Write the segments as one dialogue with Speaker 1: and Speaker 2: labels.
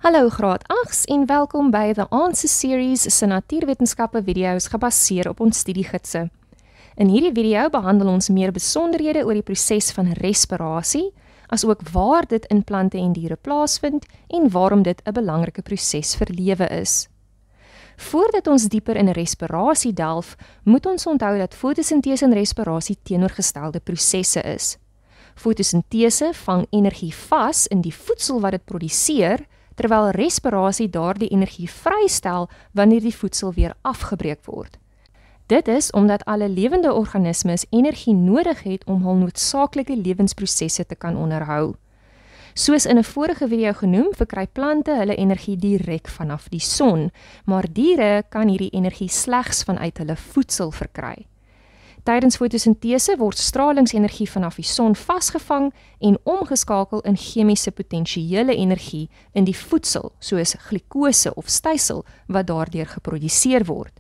Speaker 1: Hallo graad 8s en welkom by The Answer Series se natuurwetenskappe video's gebaseer op ons studiegidse. In hierdie video behandel ons meer besonderhede oor die proses van respirasie, asook waar dit in plante en diere plaasvind en waarom dit 'n belangrike proses vir lewe is. Voordat ons dieper in respirasie delf, moet ons onthou dat fotosintese en respirasie teenoorgestelde prosesse is. Fotosintese vang energie vas in die voedsel wat dit produseer, terwyl respirasie daardie energie vrystel wanneer die voedsel weer afgebreek word. Dit is omdat alle lewende organismes energie nodig het om hul noodsaaklike lewensprosesse te kan onderhou. Soos in 'n vorige video genoem, verkry plante hulle energie direk vanaf die son, maar diere kan hierdie energie slegs vanuit hulle voedsel verkry. Tydens fotosintese word stralingsenergie vanaf die son vasgevang en omgeskakel in chemiese potensiële energie in die voedsel, soos glikose of stysel wat daardeur geproduseer word.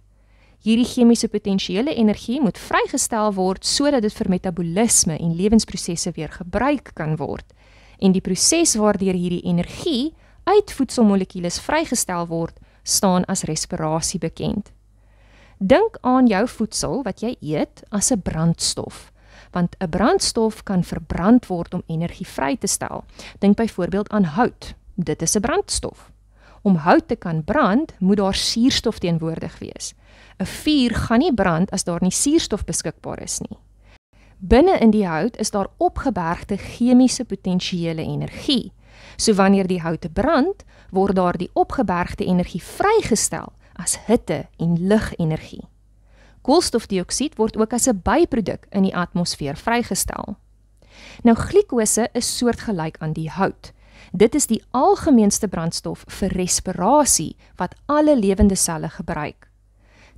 Speaker 1: Hierdie chemiese potensiële energie moet vrygestel word sodat dit vir metabolisme en lewensprosesse weer gebruik kan word. En die proses waardeur hierdie energie uit voedselmolekules vrygestel word, staan as respirasie bekend. Dink aan jou voedsel wat jy eet as 'n brandstof, want 'n brandstof kan verbrand word om energie vry te stel. Dink byvoorbeeld aan hout, dit is 'n brandstof. Om hout te kan brand, moet daar suurstof teenwoordig wees. 'n Vuur gaan nie brand as daar nie suurstof beskikbaar is nie. Binne in die hout is daar opgebergde chemiese potensiële energie. So wanneer die hout brand, word daar die opgebergde energie vrygestel as hitte en ligenergie. Koolstofdioksied word ook as 'n byproduk in die atmosfeer vrygestel. Nou glikose is soortgelyk aan die hout. Dit is die algemeenste brandstof vir respirasie wat alle lewende selle gebruik.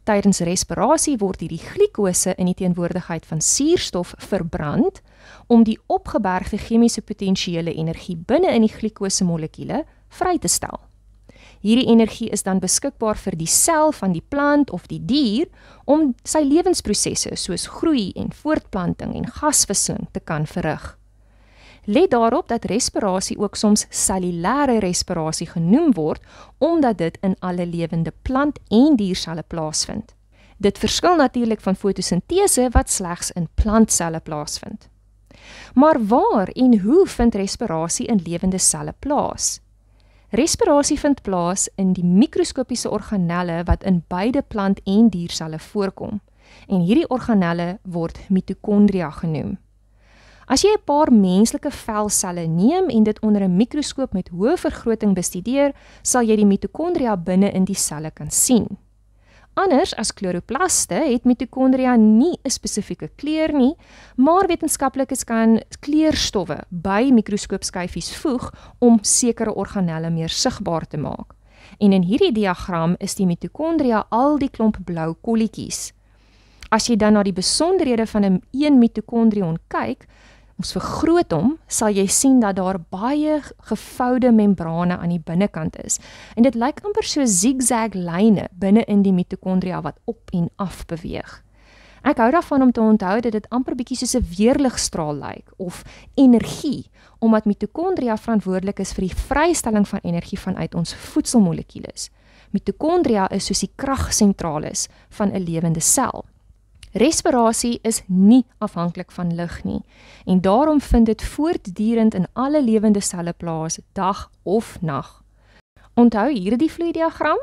Speaker 1: Tydens respirasie word hierdie glikose in die teenwoordigheid van suurstof verbrand om die opgebergde chemiese potensiële energie binne in die glikose molekule vry te stel. Hierdie energie is dan beskikbaar vir die sel van die plant of die dier om sy lewensprosesse soos groei en voortplanting en gasvisseling te kan verrig. Let daarop dat respirasie ook soms cellulêre respirasie genoem word, omdat dit in alle lewende plant- en dierselle plaasvind. Dit verskil natuurlik van fotosintese wat slegs in plantselle plaasvind. Maar waar en hoe vind respirasie in lewende selle plaas? Respirasie vind plaas in die mikroskopiese organelle wat in beide plant- en dierselle voorkom, en hierdie organelle word mitokondria genoem. As jy 'n paar menslike velselle neem en dit onder 'n mikroskoop met hoë vergroting bestudeer, sal jy die mitokondria binne in die selle kan sien. Anders as chloroplaste het mitokondria nie 'n spesifieke kleur nie, maar wetenskaplikes kan kleurstowwe by mikroskoopskyfies voeg om sekere organelle meer sigbaar te maak. En in hierdie diagram is die mitokondria al die klomp blou kolletjies. As jy dan na die besonderhede van 'n mitokondrion kyk, ons vergroot hom, sal jy sien dat daar baie gevoude membrane aan die binnekant is. En dit lyk amper so zigzag lyne binne in die mitokondria wat op en af beweeg. Ek hou daarvan om te onthou dat dit amper bietjie soos 'n weerligstraal lyk, of energie, omdat mitokondria verantwoordelik is vir die vrystelling van energie vanuit ons voedselmolekules. Mitokondria is soos die kragsentrales van 'n lewende sel. Respirasie is nie afhanklik van lig nie, en daarom vind dit voortdurend in alle lewende selle plaas, dag of nag. Onthou hierdie vloeidiagram?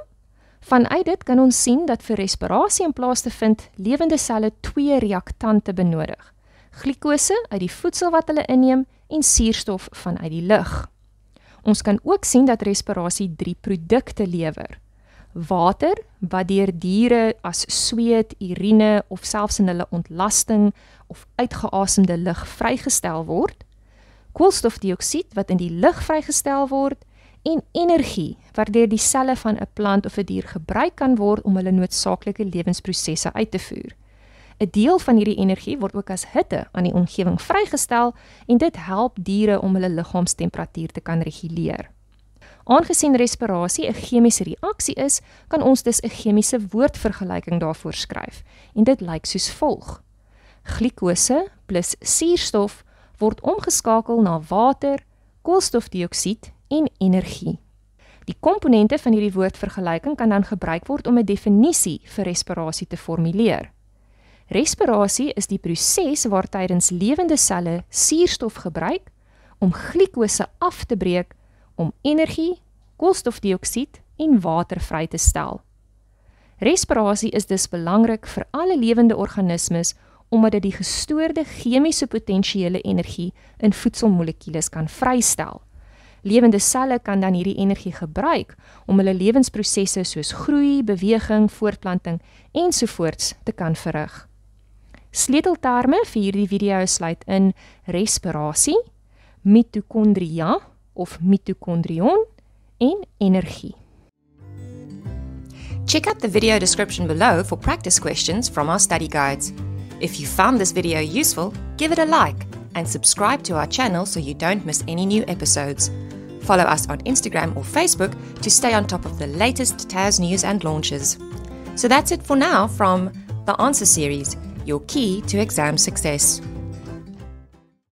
Speaker 1: Vanuit dit kan ons sien dat vir respirasie in plaas te vind, lewende selle 2 reaktante benodig. Glikose uit die voedsel wat hulle inneem en suurstof vanuit die lug. Ons kan ook sien dat respirasie 3 produkte lewer. Water, wat deur diere as sweet, urine of selfs in hulle ontlasting of uitgeasemde lug vrygestel word, koolstofdioksied wat in die lug vrygestel word, en energie wat deur die selle van 'n plant of 'n dier gebruik kan word om hulle noodsaaklike lewensprosesse uit te voer. 'n Deel van hierdie energie word ook as hitte aan die omgewing vrygestel en dit help diere om hulle liggaamstemperatuur te kan reguleer. Aangesien respirasie 'n chemiese reaksie is, kan ons dus 'n chemiese woordvergelyking daarvoor skryf, en dit lyk soos volg. Glikose plus suurstof word omgeskakel na water, koolstofdioksied en energie. Die komponente van hierdie woordvergelyking kan dan gebruik word om 'n definisie vir respirasie te formuleer. Respirasie is die proses waar tydens lewende selle suurstof gebruik om glikose af te breek om energie, koolstofdioksied en water vry te stel. Respirasie is dus belangrik vir alle lewende organismes omdat dit die gestoorde chemiese potensiële energie in voedselmolekules kan vrystel. Lewende selle kan dan hierdie energie gebruik om hulle lewensprosesse soos groei, beweging, voortplanting ensovoorts te kan verrig. Sleutelterme vir hierdie video sluit in respirasie, mitokondria of mitokondrion en energie.
Speaker 2: Check out the video description below for practice questions from our study guides. If you found this video useful, give it a like and subscribe to our channel so you don't miss any new episodes. Follow us on Instagram or Facebook to stay on top of the latest TAS news and launches. So that's it for now from The Answer Series, your key to exam success.